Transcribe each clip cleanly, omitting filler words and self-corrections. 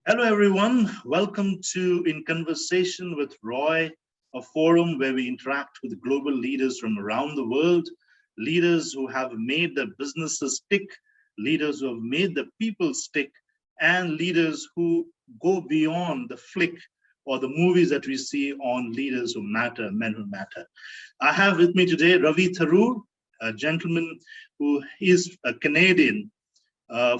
Hello, everyone. Welcome to In Conversation with Roy, a forum where we interact with global leaders from around the world, leaders who have made their businesses tick, leaders who have made the people stick, and leaders who go beyond the flick or the movies that we see on leaders who matter, men who matter. I have with me today Ravi Tharoor, a gentleman who is a Canadian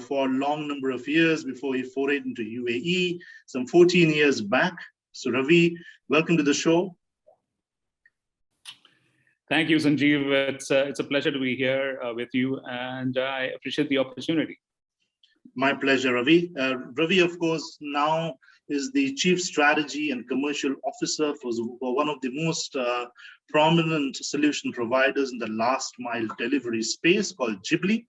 for a long number of years before he forayed into UAE, some 14 years back. So Ravi, welcome to the show. Thank you, Sanjeev. It's a pleasure to be here with you, and I appreciate the opportunity. My pleasure, Ravi. Ravi, of course, now is the Chief Strategy and Commercial Officer for one of the most prominent solution providers in the last mile delivery space called Ghibli.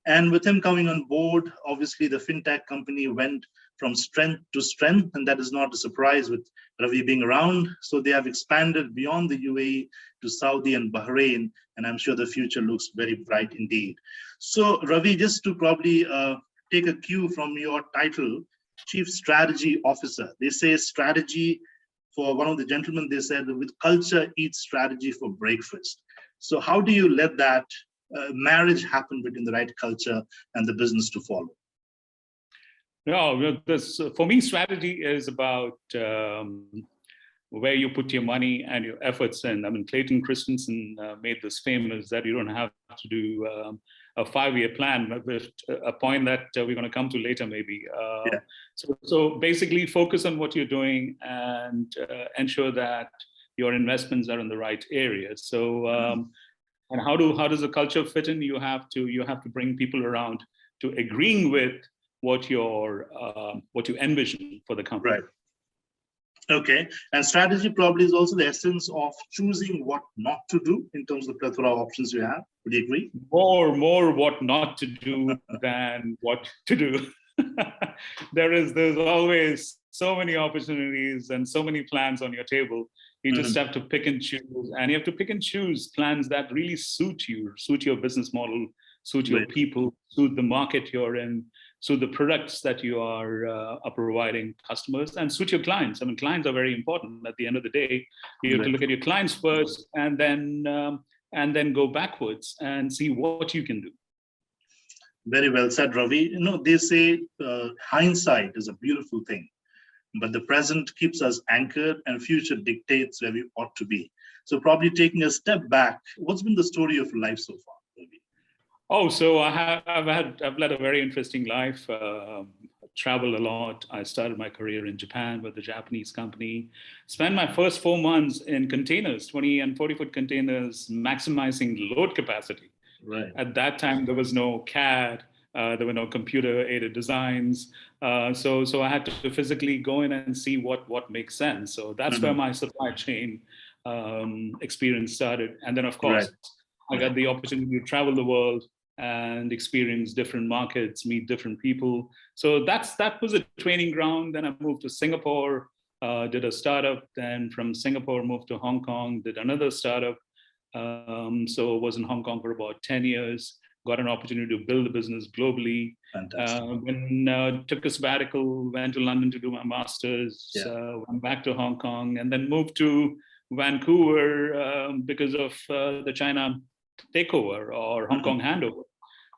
And with him coming on board, obviously the fintech company went from strength to strength, and that is not a surprise with Ravi being around. So they have expanded beyond the UAE to Saudi and Bahrain, and I'm sure the future looks very bright indeed. So Ravi, just to probably take a cue from your title, Chief Strategy Officer. They say strategy for one of the gentlemen, they said, with culture eats strategy for breakfast. So how do you let that marriage happen between the right culture and the business to follow? No, for me, strategy is about where you put your money and your efforts in. I mean, Clayton Christensen made this famous that you don't have to do a 5-year plan, but a point that we're going to come to later, maybe. So basically, focus on what you're doing and ensure that your investments are in the right areas. So. And how does the culture fit in? You have to bring people around to agreeing with what you envision for the company. Right. Okay. And strategy probably is also the essence of choosing what not to do in terms of the plethora of options you have. Would you agree? More what not to do than what to do. There's always so many opportunities and so many plans on your table. You just have to pick and choose, and you have to pick and choose plans that really suit you, suit your business model, suit your people, suit the market you're in, suit the products that you are providing customers, and suit your clients. I mean, clients are very important. At the end of the day, you have to look at your clients first, and then go backwards and see what you can do. Very well said, Ravi. You know, they say hindsight is a beautiful thing, but the present keeps us anchored and future dictates where we ought to be. So probably taking a step back, what's been the story of life so far, Ravi? Oh, so I've led a very interesting life. Traveled a lot. I started my career in Japan with a Japanese company. Spent my first 4 months in containers, 20 and 40-foot containers, maximizing load capacity. Right. At that time, there was no CAD. There were no computer-aided designs. So I had to physically go in and see what makes sense. So that's where my supply chain experience started. And then, of course, I got the opportunity to travel the world and experience different markets, meet different people. So that was a training ground. Then I moved to Singapore, did a startup. Then from Singapore, moved to Hong Kong, did another startup. So was in Hong Kong for about 10 years. Got an opportunity to build a business globally. Took a sabbatical, went to London to do my master's, went back to Hong Kong, and then moved to Vancouver because of the China takeover or Hong Kong handover.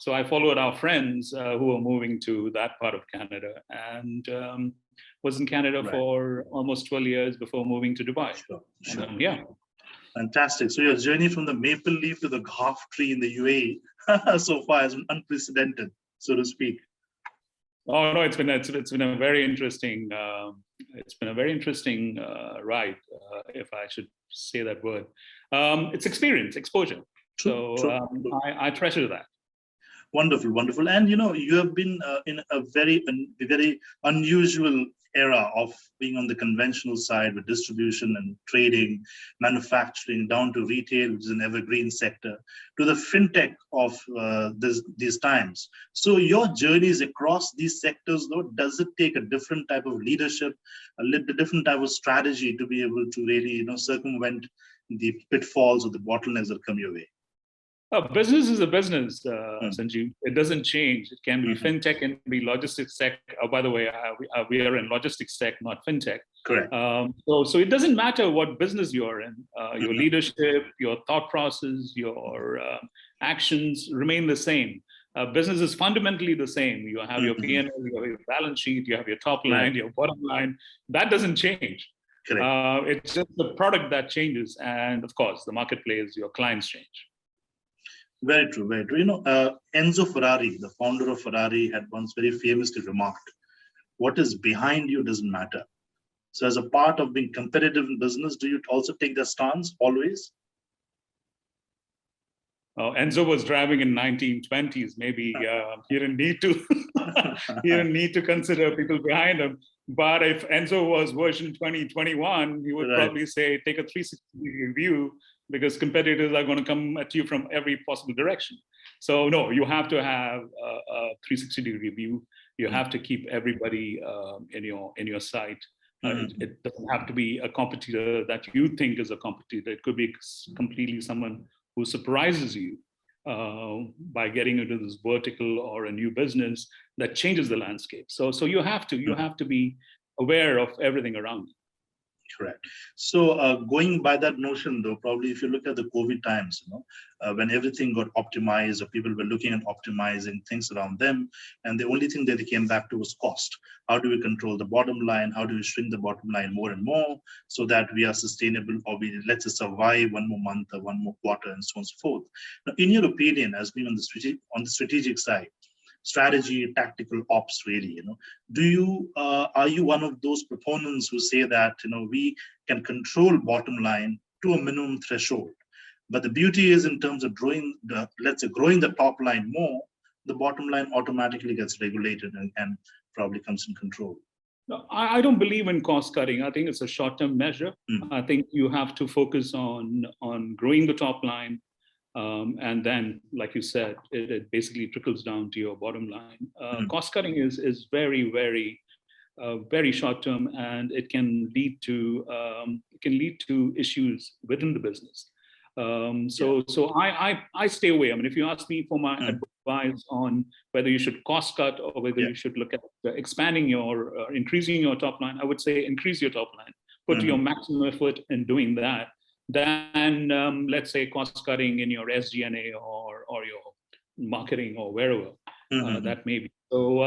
So I followed our friends who were moving to that part of Canada, and was in Canada for almost 12 years before moving to Dubai. Sure. Fantastic. So your journey from the maple leaf to the half tree in the UAE so far has been unprecedented, so to speak. Oh no, it's been a very interesting ride, if I should say that word. It's experience, exposure. True. I treasure that. Wonderful. And you know, you have been in a very unusual era of being on the conventional side with distribution and trading, manufacturing, down to retail, which is an evergreen sector, to the fintech of these times. So your journeys across these sectors, though, does it take a different type of leadership, a different type of strategy to be able to really, circumvent the pitfalls or the bottlenecks that come your way? Business is a business, Mm. Sanjeev. It doesn't change. It can be Mhm. fintech, can be logistics tech. By the way, we are in logistics tech, not fintech. Correct. So it doesn't matter what business you're in. Your Mhm. leadership, your thought process, your actions remain the same. Business is fundamentally the same. You have your Mhm. P&L, you have your balance sheet, you have your top Right. line, your bottom line. That doesn't change. Correct. It's just the product that changes, and of course, the marketplace, your clients change. Very true, very true. Enzo Ferrari, the founder of Ferrari, had once very famously remarked, what is behind you doesn't matter. So as a part of being competitive in business, do you also take that stance always? Enzo was driving in 1920s. Maybe he didn't need to. He didn't need to consider people behind him. But if Enzo was version 2021, he would Right. probably say, take a 360-degree view, because competitors are going to come at you from every possible direction. So no, you have to have a 360-degree view. You have to keep everybody in your sight. It doesn't have to be a competitor that you think is a competitor. It could be completely someone who surprises you by getting into this vertical or a new business that changes the landscape. So you have to be aware of everything around you. Correct. So going by that notion, though, probably if you look at the COVID times, when everything got optimized, or people were looking at optimizing things around them, and the only thing that they came back to was cost. How do we control the bottom line? How do we shrink the bottom line more and more so that we are sustainable, or we let us survive one more month or one more quarter, and so on and so forth? Now, in your opinion, as being on the strategic side, strategy, tactical ops, really, do you are you one of those proponents who say that we can control bottom line to a minimum threshold, but the beauty is in terms of growing the top line more, the bottom line automatically gets regulated and probably comes in control? No, I don't believe in cost cutting. I think it's a short-term measure. I think you have to focus on growing the top line. And then, like you said, it basically trickles down to your bottom line. Cost cutting is very, very, very short term, and it can lead to issues within the business. So I stay away. I mean, if you ask me for my advice on whether you should cost cut or whether you should look at expanding increasing your top line, I would say increase your top line. Put your maximum effort in doing that. Than let's say cost cutting in your SG&A or your marketing or wherever that may be. So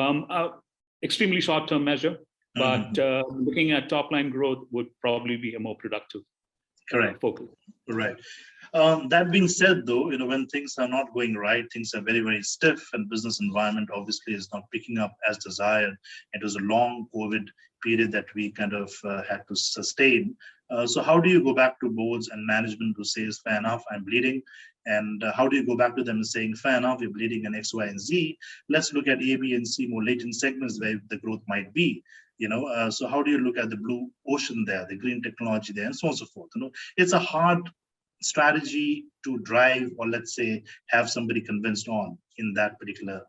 extremely short-term measure, but looking at top-line growth would probably be a more productive focus. Right. That being said, though, when things are not going right, things are very, very stiff, and business environment obviously is not picking up as desired. It was a long COVID period that we kind of had to sustain. So how do you go back to boards and management who says, fair enough, I'm bleeding? And how do you go back to them and saying, fair enough, you're bleeding in X, Y, and Z. Let's look at A, B, and C, more latent segments where the growth might be. So how do you look at the blue ocean there, the green technology there, and so on and so forth? It's a hard strategy to drive, or let's say have somebody convinced on in that particular.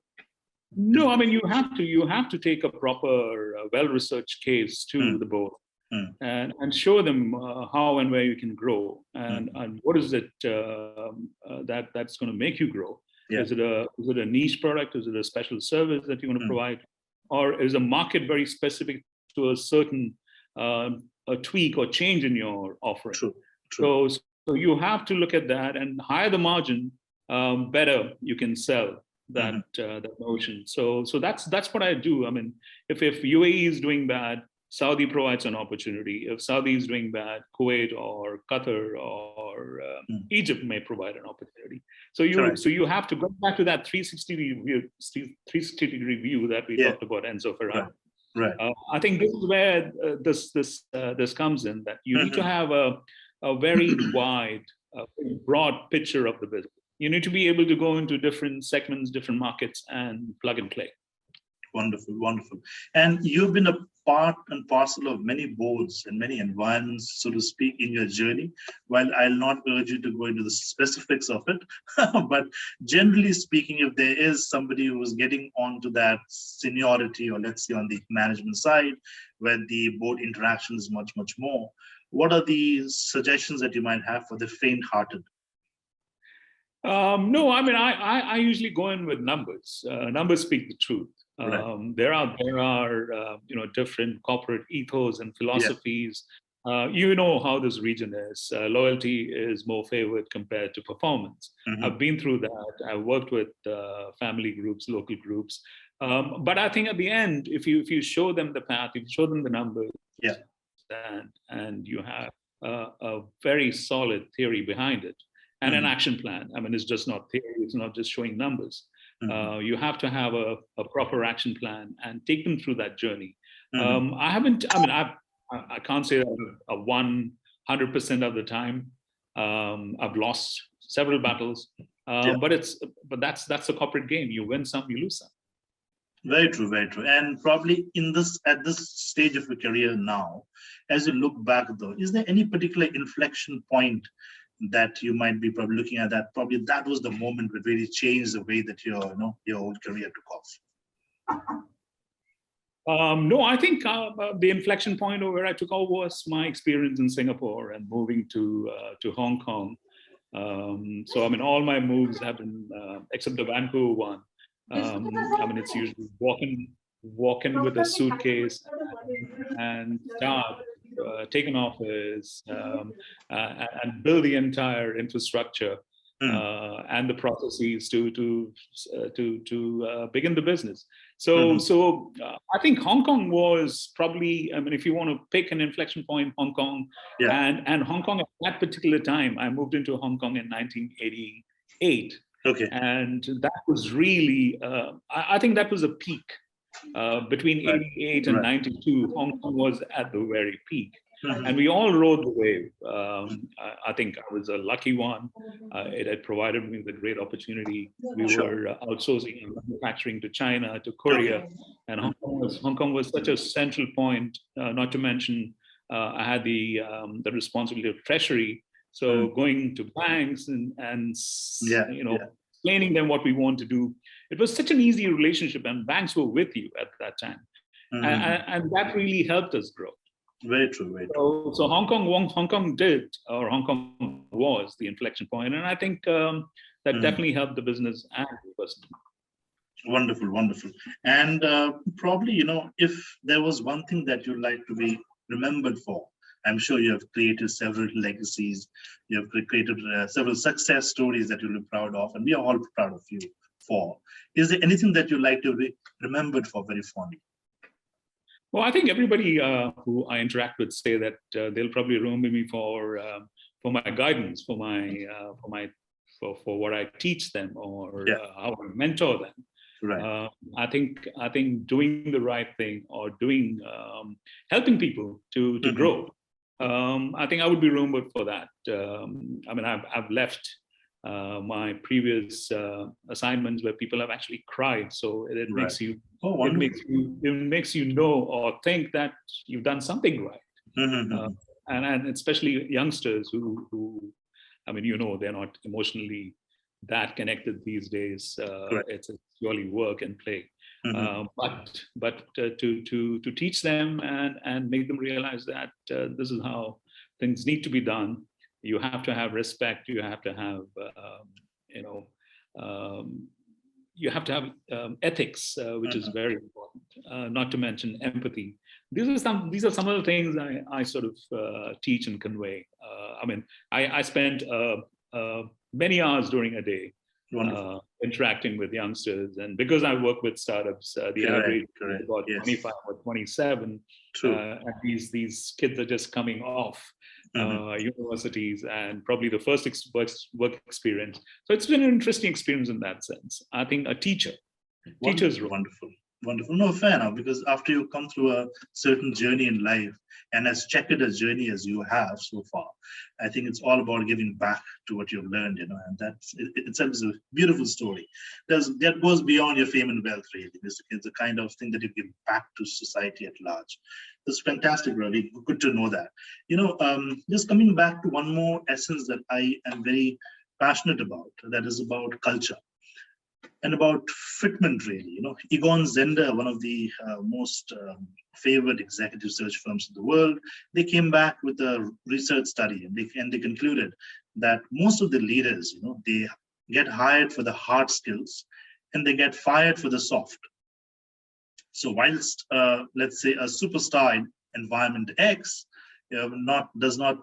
No, I mean, you have to take a proper well-researched case to the board and show them how and where you can grow, and what is it that's going to make you grow. Is it a niche product? Is it a special service that you want to provide? Or is a market very specific to a certain a tweak or change in your offering? True. So you have to look at that, and higher the margin, better you can sell that notion. So that's what I do. I mean, if UAE is doing bad, Saudi provides an opportunity. If Saudi is doing bad, Kuwait or Qatar or Egypt may provide an opportunity. So you have to go back to that 360-degree view that we talked about, Enzo Ferrari. Right. I think this is where this comes in, that you need to have a very wide, broad picture of the business. You need to be able to go into different segments, different markets, and plug and play. Wonderful, wonderful. And you've been a part and parcel of many boards and many environments, so to speak, in your journey. While I'll not urge you to go into the specifics of it, but generally speaking, if there is somebody who is getting onto that seniority, or let's say on the management side, where the board interaction is much, much more, what are the suggestions that you might have for the faint-hearted? No, I mean, I usually go in with numbers. Numbers speak the truth. Right. There are different corporate ethos and Yeah. philosophies. You know how this region is. Loyalty is more favored compared to performance. Hmm. I've been through that. I've worked with family groups, local groups. But I think at the end, if you show them the path, if you show them the numbers, Yeah. and you have a very solid theory behind it and an Hmm. action plan. I mean, it's just not theory, it's not just showing numbers. Hmm. You have to have a proper action plan and take them through that journey. Hmm. I haven't, I mean, I can't say that I've won 100% of the time. I've lost several battles, Yeah. but that's a corporate game. You win some, you lose some. Very true, very true. And probably at this stage of your career now, as you look back though, is there any particular inflection point that you might be probably looking at that probably that was the moment that really changed the way that your whole career took off? No, I think the inflection point where I took off was my experience in Singapore and moving to Hong Kong. So I mean, all my moves have been, except the Vancouver one. I mean, it's usually walking with a suitcase and start take an office and build the entire infrastructure and the processes to begin the business. So I think Hong Kong was probably, I mean, if you want to pick an inflection point, Hong Kong, Yeah. and Hong Kong at that particular time, I moved into Hong Kong in 1988. Okay. And that was really, I think that was a peak. Between Right. 88 and Right. 92, Hong Kong was at the very peak. Mhm. And we all rode the wave. I think I was a lucky one. It had provided me with a great opportunity. We Sure. were outsourcing and manufacturing to China, to Korea, Okay. and Hong Kong was such a central point. Not to mention, I had the responsibility of treasury. So going to banks and Yeah. you know, Yeah. explaining them what we want to do. It was such an easy relationship, and banks were with you at that time, and that really helped us grow. Very true. Very true. So Hong Kong was the inflection point, and I think that definitely helped the business and the person. Wonderful, wonderful. And probably, if there was one thing that you'd like to be remembered for, I'm sure you have created several legacies, you have created several success stories that you'll be proud of, and we are all proud of you for. Is there anything that you'd like to be remembered for very fondly? Well, I think everybody who I interact with say that they'll probably remember me for my guidance, for what I teach them, or how I mentor them. Right. I think doing the right thing, or doing helping people to grow. I think I would be remembered for that. I mean, I've left my previous assignments where people have actually cried. So it makes you, it makes you know or think that you've done something right. And especially youngsters who, I mean, they're not emotionally that connected these days. It's purely work and play. But to teach them and make them realize that this is how things need to be done. You have to have respect. You have to have, you have to have ethics, which is very important. Not to mention empathy. These are some of the things I sort of teach and convey. I mean, I spent many hours during a day interacting with youngsters, and because I work with startups, the average is about 25 or 27. And these kids are just coming off universities and probably the first work experience. So it's been an interesting experience in that sense. I think a teacher's role. Wonderful. No, fair enough, because after you come through a certain journey in life, and as checkered a journey as you have so far, I think it's all about giving back to what you've learned, and that's itself is a beautiful story. That goes beyond your fame and wealth, really. It's the kind of thing that you give back to society at large. It's fantastic, Ravi. Good to know that. Just coming back to one more essence that I am very passionate about, that is about culture. And about fitment, really. Egon Zehnder, one of the most favored executive search firms in the world, they came back with a research study, and they concluded that most of the leaders, they get hired for the hard skills and they get fired for the soft. So whilst, let's say, a superstar in environment X does not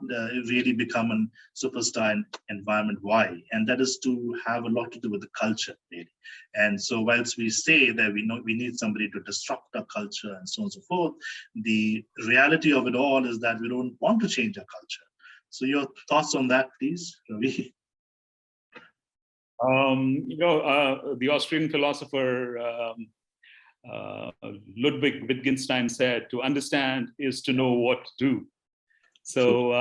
really become a superstar in environment Y, and that is to have a lot to do with the culture, really. And so whilst we say that we know we need somebody to disrupt our culture and so on and so forth, the reality of it all is that we don't want to change our culture. So your thoughts on that, please, Ravi? The Austrian philosopher Ludwig Wittgenstein said, "To understand is to know what to do." So,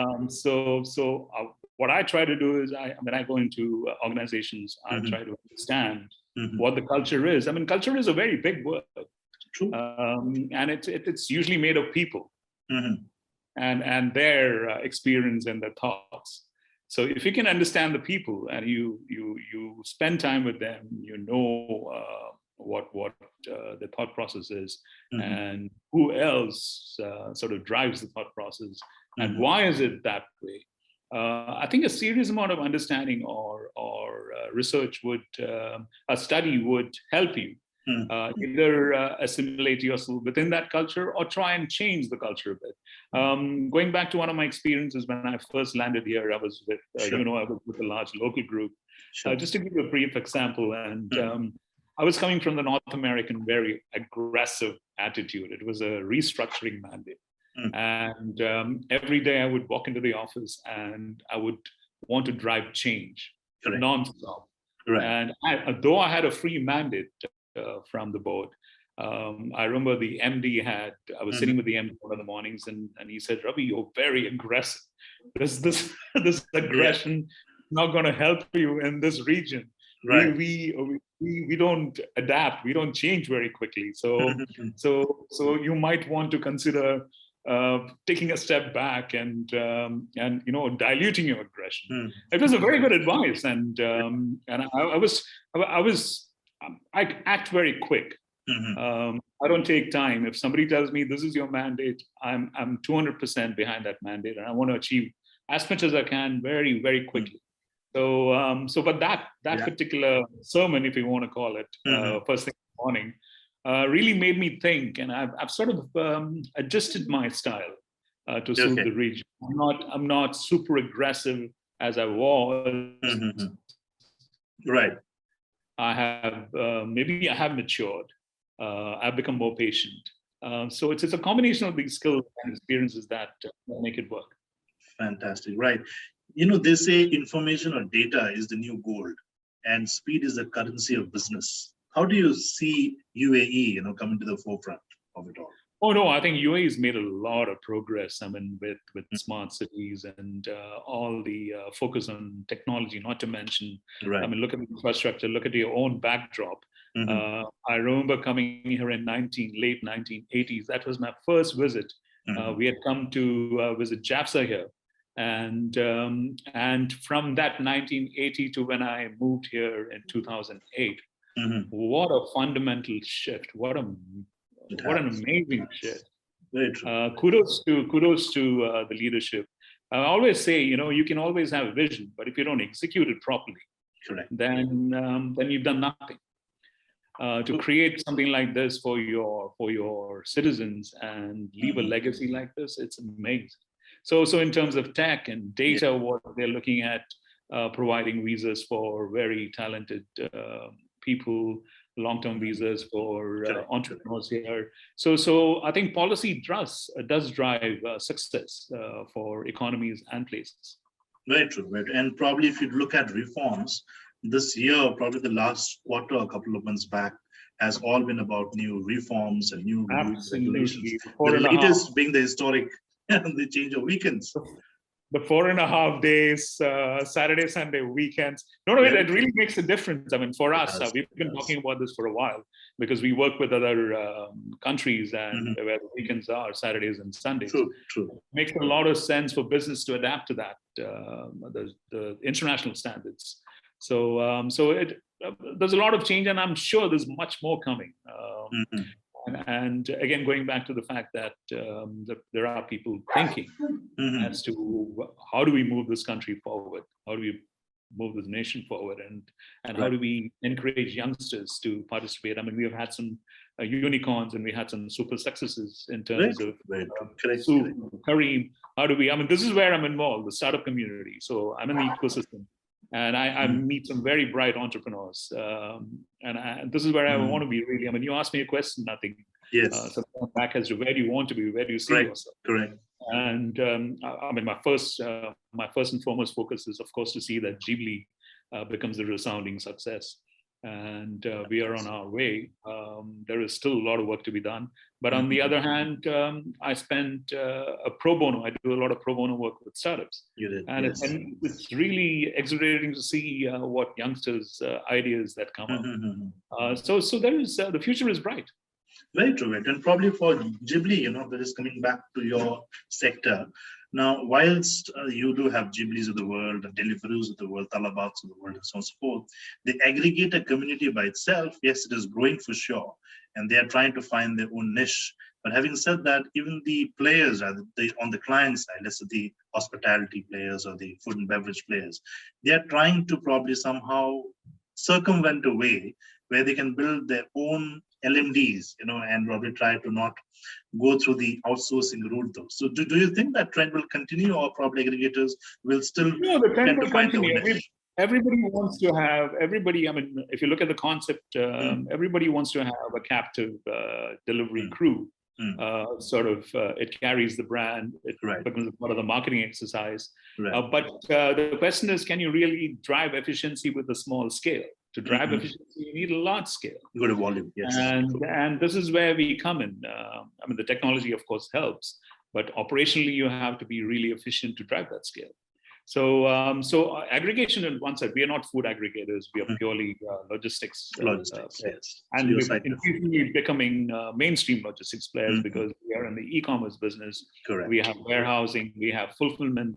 what I try to do is, when I go into organizations, I try to understand what the culture is. I mean, culture is a very big word, and it's usually made of people and their experience and their thoughts. So, if you can understand the people and you spend time with them, you know what the thought process is and who else sort of drives the thought process. And why is it that way? I think a serious amount of understanding or research a study would help you either assimilate yourself within that culture or try and change the culture a bit. Going back to one of my experiences when I first landed here, I was with, I was with a large local group. Just to give you a brief example, and I was coming from the North American very aggressive attitude. It was a restructuring mandate. And every day I would walk into the office and I would want to drive change non-stop. And though I had a free mandate from the board, I remember the MD I was sitting with the MD one of the mornings and he said, "Ravi, you're very aggressive. This aggression is not going to help you in this region. We don't adapt. We don't change very quickly. So you might want to consider taking a step bac and diluting your aggression." It was a very good advice, and I act very quick. I don't take time. If somebody tells me this is your mandate, I'm 200% behind that mandate, and I want to achieve as much as I can very, very quickly. But that particular sermon, if you want to call it, first thing in the morning, really made me think, and I've sort of adjusted my style to suit the region. I'm not super aggressive as I was. I have maybe I have matured. I've become more patient. So it's a combination of these skills and experiences that make it work. Fantastic, right? They say information or data is the new gold, and speed is the currency of business. How do you see UAE, coming to the forefront of it all? Oh no, I think UAE has made a lot of progress. I mean, with smart cities and all the focus on technology. Not to mention, I mean, look at the infrastructure. Look at your own backdrop. I remember coming here in late 1980s. That was my first visit. We had come to visit JAFSA here. And from that 1980 to when I moved here in 2008, what a fundamental shift! What an amazing shift! Kudos to the leadership. I always say, you can always have a vision, but if you don't execute it properly, then you've done nothing. To create something like this for your citizens and leave a legacy like this, it's amazing. So in terms of tech and data, what they're looking at, providing visas for very talented people, long-term visas for entrepreneurs here. So I think policy does drive success for economies and places. Very true, right? And probably if you look at reforms, this year, probably the last quarter, a couple of months back, has all been about new reforms and new regulations. The latest being the historic the change of weekends. The 4.5 days, Saturday, Sunday, weekends. No, it really makes a difference. I mean, for us, we've been talking about this for a while because we work with other countries and where the weekends are Saturdays and Sundays. True. It makes a lot of sense for business to adapt to that, the international standards. So there's a lot of change, and I'm sure there's much more coming. And again, going back to the fact that there are people thinking as to how do we move this country forward? How do we move this nation forward, and Right. how do we encourage youngsters to participate? I mean, we have had some unicorns, and we had some super successes in terms Right. of Right. Correct. Sue, Correct. Kareem. How do we? I mean, this is where I'm involved, the startup community. So I'm in the ecosystem, and I meet some very bright entrepreneurs. And this is where I want to be really. I mean, you asked me a question, I think, Yes. some time back, as to where do you want to be, where do you see Right. yourself? Correct. And I mean, my first and foremost focus is, of course, to see that Ghibli becomes a resounding success. And we are on our way. There is still a lot of work to be done. But on the other hand, I spent a pro bono. I do a lot of pro bono work with startups. You did. And, Yes. it's really exhilarating to see what youngsters' ideas that come up. So there is, the future is bright. Very true. And probably for Ghibli, that is coming back to your sector. Now, whilst you do have Ghiblis of the world, the Deliveroo's of the world, Talabats of the world, and so on and so forth, the aggregator community by itself, yes, it is growing for sure. And they are trying to find their own niche. But having said that, even the players on the client side, let's say the hospitality players or the food and beverage players, they are trying to probably somehow circumvent a way where they can build their own LMDs, and probably try to not go through the outsourcing route though. So do you think that trend will continue, or probably aggregators will still the trend tend will to find their continue. own niche? Everybody wants to have, I mean, if you look at the concept, everybody wants to have a captive delivery crew. It carries the brand, it becomes part of the marketing exercise. But the question is, can you really drive efficiency with a small scale? To drive efficiency, you need a large scale. Good volume, yes. And this is where we come in. I mean, the technology, of course, helps, but operationally, you have to be really efficient to drive that scale. So aggregation on one side, we are not food aggregators, we are purely logistics. Yes. And we're increasingly becoming mainstream logistics players because we are in the e-commerce business. Correct. We have warehousing, we have fulfillment.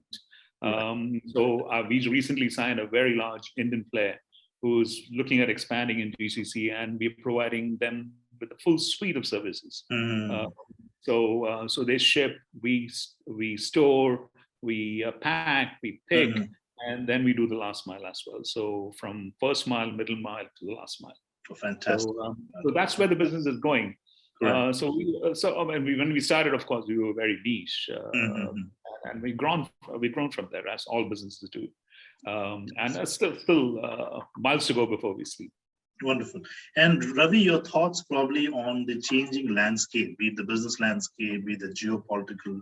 We recently signed a very large Indian player who's looking at expanding in GCC, and we're providing them with a full suite of services. So they ship, we store, we pack, we pick, and then we do the last mile as well. So from first mile, middle mile to the last mile. Oh, fantastic. So that's where the business is going. When we started, of course, we were very niche, and we've grown from there, as all businesses do. And there's still miles to go before we sleep. Wonderful. And Ravi, your thoughts probably on the changing landscape, be it the business landscape, be it the geopolitical,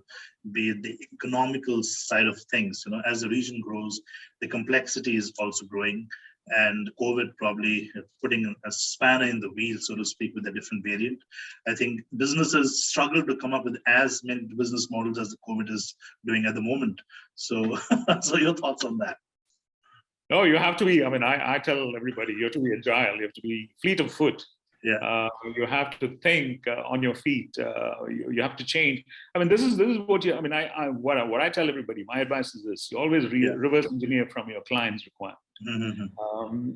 be it the economical side of things. As the region grows, the complexity is also growing, and COVID probably putting a spanner in the wheel, so to speak, with a different variant. I think businesses struggle to come up with as many business models as the COVID is doing at the moment. So, so your thoughts on that? No, you have to be, I mean, I tell everybody, you have to be agile, you have to be fleet of foot. Yeah. You have to think on your feet. You have to change. I mean, this is what what I tell everybody, my advice is this: you always reverse engineer from your client's requirement.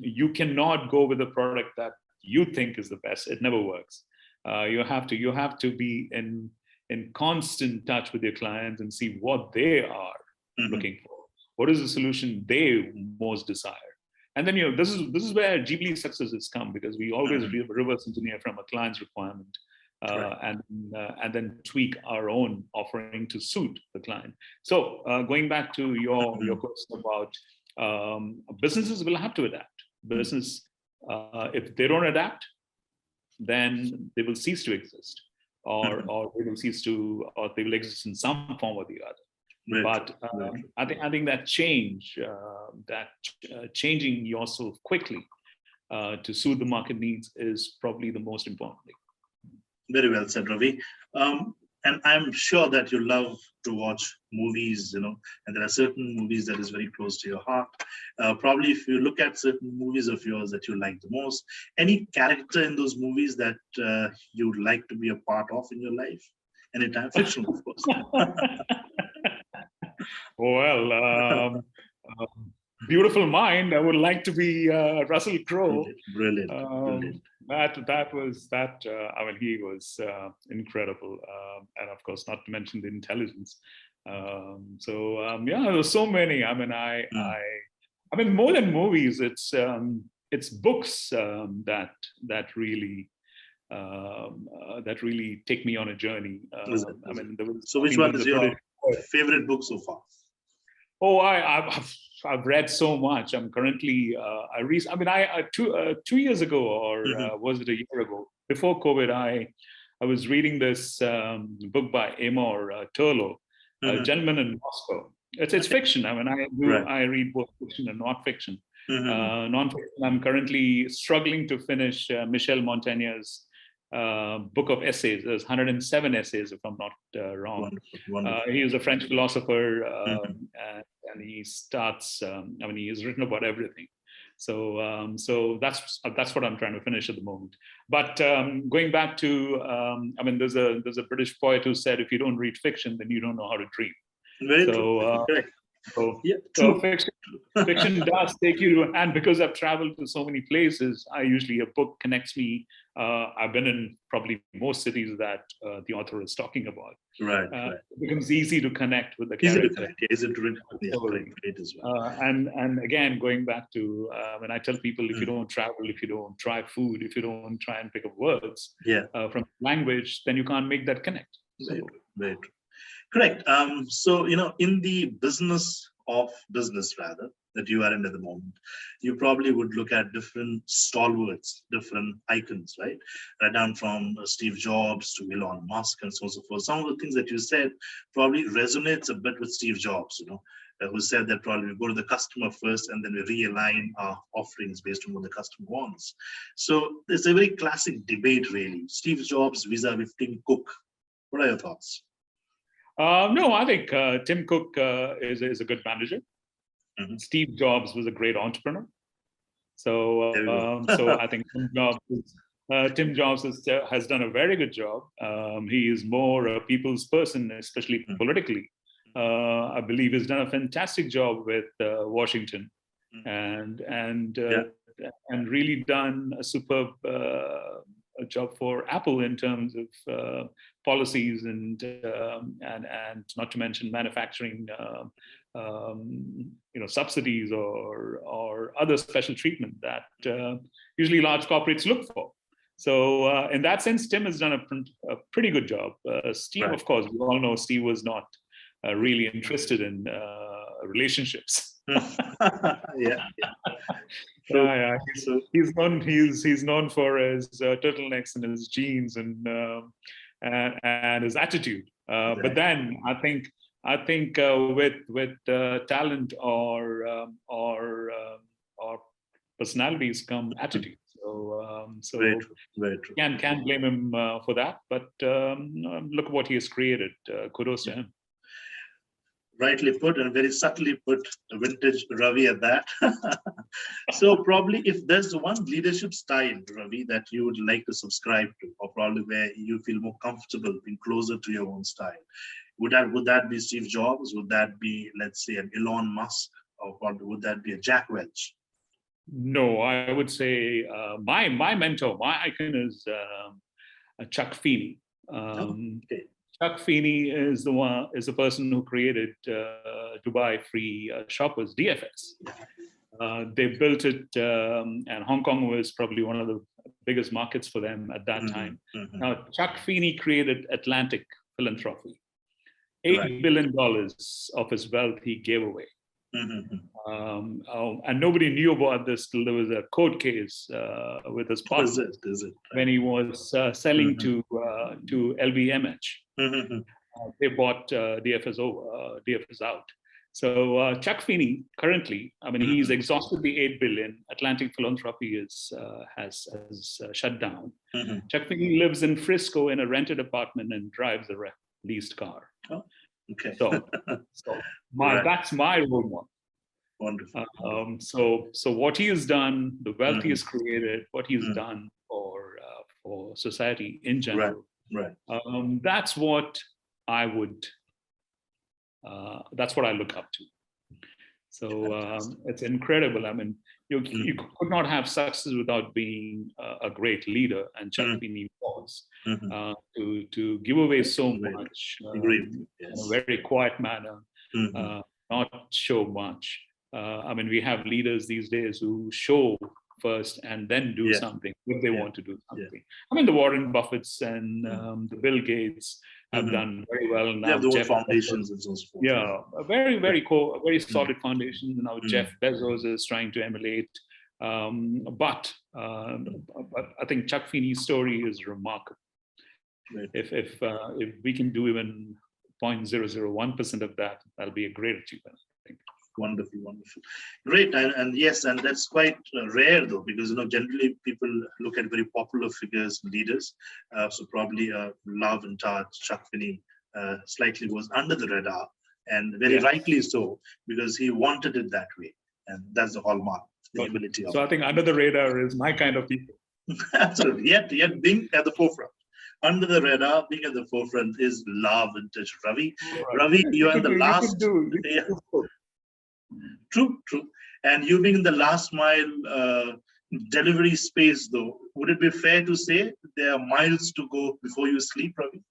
You cannot go with a product that you think is the best. It never works. You have to be in constant touch with your clients and see what they are looking for. What is the solution they most desire? And then, this is where Ghibli successes come, because we always reverse engineer from a client's requirement and then tweak our own offering to suit the client. So going back to your question about businesses will have to adapt. Business, if they don't adapt, then they will cease to exist, or they will exist in some form or the other. But I think that changing yourself quickly to suit the market needs is probably the most important thing. Very well said, Ravi. And I'm sure that you love to watch movies, and there are certain movies that is very close to your heart. Probably if you look at certain movies of yours that you like the most, any character in those movies that you'd like to be a part of in your life? Anytime, fictional, of course. Well, Beautiful Mind, I would like to be Russell Crowe. Brilliant. That was he was incredible, and of course, not to mention the intelligence. There's so many. I mean, I mean, more than movies, it's books that really take me on a journey. I mean, so which one is your favorite book so far? Oh, I've read so much. I'm currently I mean, I 2 years ago, or was it a year ago? Before COVID, I was reading this book by Amor Turlo, Gentleman in Moscow. It's fiction. I mean, I read both fiction and non-fiction. Non-fiction, I'm currently struggling to finish Michel Montaigne's book of essays. There's 107 essays, if I'm not wrong. Wonderful. He is a French philosopher, and he starts. I mean, he has written about everything. So, so that's what I'm trying to finish at the moment. But going back to, I mean, there's a British poet who said, "If you don't read fiction, then you don't know how to dream." Very true. So fiction does take you to, and because I've traveled to so many places, a book connects me. I've been in probably most cities that the author is talking about. Right. It becomes easy to connect with the character. Easy to connect. Is it written? Great as well. And again, going back to when I tell people, if you don't travel, if you don't try food, if you don't try and pick up words from language, then you can't make that connect. Very true. Correct. So, in the business that you are in at the moment, you probably would look at different stalwarts, different icons, right? Right down from Steve Jobs to Elon Musk and so on and so forth. Some of the things that you said probably resonates a bit with Steve Jobs, who said that probably we go to the customer first and then we realign our offerings based on what the customer wants. So it's a very classic debate, really. Steve Jobs vis-a-vis Tim Cook. What are your thoughts? No, I think Tim Cook is a good manager. Steve Jobs was a great entrepreneur. So, so I think Tim Jobs has done a very good job. He is more a people's person, especially politically. I believe he's done a fantastic job with Washington, and really done a superb job for Apple in terms of policies and not to mention manufacturing, subsidies or other special treatment that usually large corporates look for. So in that sense, Tim has done a pretty good job. Steve, of course, we all know Steve was not really interested in relationships. He's known for his turtlenecks and his jeans and his attitude. But then I think with talent or personalities come attitude. So very true. Can't blame him for that. But look at what he has created. Kudos to him. Rightly put, and very subtly put, vintage Ravi at that. So probably if there's one leadership style, Ravi, that you would like to subscribe to, or probably where you feel more comfortable being closer to your own style, would that be Steve Jobs? Would that be, let's say, an Elon Musk? Or would that be a Jack Welch? No, I would say my mentor, my icon is Chuck Feeney. Chuck Feeney is the person who created Dubai Free Shoppers, DFS. They built it, and Hong Kong was probably one of the biggest markets for them at that time. Now, Chuck Feeney created Atlantic Philanthropy. $8 billion of his wealth he gave away. And nobody knew about this till there was a court case with his partner when he was selling to LVMH. They bought DFS out. So Chuck Feeney currently, I mean, he's exhausted the $8 billion. Atlantic Philanthropy has shut down. Chuck Feeney lives in Frisco in a rented apartment and drives a leased car. Oh, okay. So that's my role model. Wonderful. So what he has done, the wealth he has created, what he's done for society in general. Right. That's what I would. That's what I look up to. So it's incredible. I mean, you could not have success without being a great leader, and Chuck Feeney was to give away so much in a very quiet manner, not show much. I mean, we have leaders these days who show first and then do something if they want to do something. I mean, the Warren Buffetts and the Bill Gates have done very well now. They have their own Jeff foundations and so forth. Yeah, a very solid foundation. Now Jeff Bezos is trying to emulate. But I think Chuck Feeney's story is remarkable. Right. If we can do even 0.001% of that, that'll be a great achievement, I think. Wonderful. Great. And yes, and that's quite rare though, because generally people look at very popular figures, leaders. So probably Love and Chuck Finney slightly was under the radar, and very rightly so, because he wanted it that way. And that's the hallmark, the ability of it. So I think under the radar is my kind of people. Absolutely. Yet being at the forefront. Under the radar, being at the forefront is love and touch. Ravi, you are in the last. True. And you being in the last mile delivery space, though, would it be fair to say there are miles to go before you sleep, Ravi?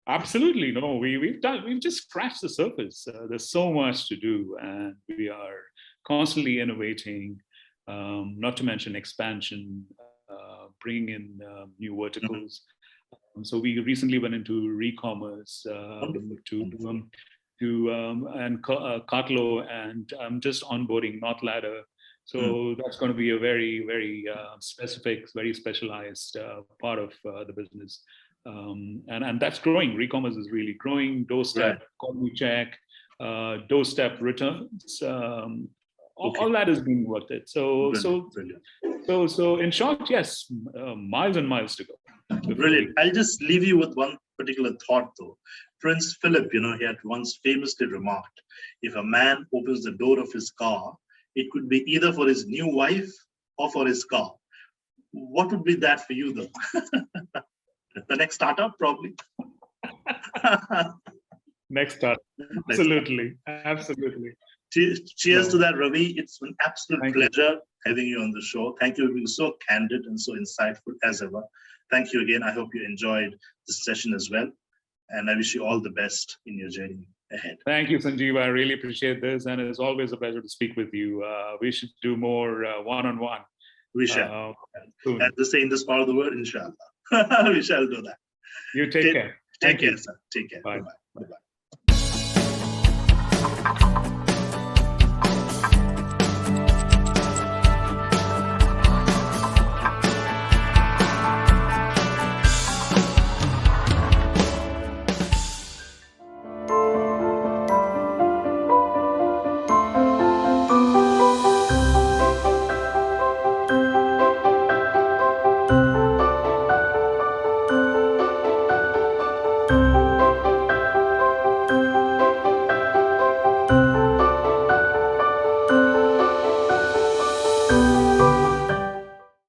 Absolutely. No, we've just scratched the surface. There's so much to do, and we are constantly innovating, not to mention expansion, bringing in new verticals. So we recently went into re-commerce and Cartlow, and I'm just onboarding North Ladder. So that's going to be a very specific, very specialized part of the business. And that's growing. Re-commerce is really growing. Doorstep, call me check, doorstep returns. All that is being worked at. So in short, yes, miles and miles to go. Brilliant. I'll just leave you with one particular thought though. Prince Philip, he had once famously remarked, if a man opens the door of his car, it could be either for his new wife or for his car. What would be that for you though? The next startup, probably. Next startup. Absolutely. Cheers to that, Ravi. It's an absolute pleasure having you on the show. Thank you for being so candid and so insightful as ever. Thank you again. I hope you enjoyed this session as well. And I wish you all the best in your journey ahead. Thank you, Sanjeev. I really appreciate this. And it's always a pleasure to speak with you. We should do more one-on-one. We shall. As they say in this part of the world, inshallah. We shall do that. You take care. Take care, sir. Take care. Bye. Bye-bye. Bye-bye.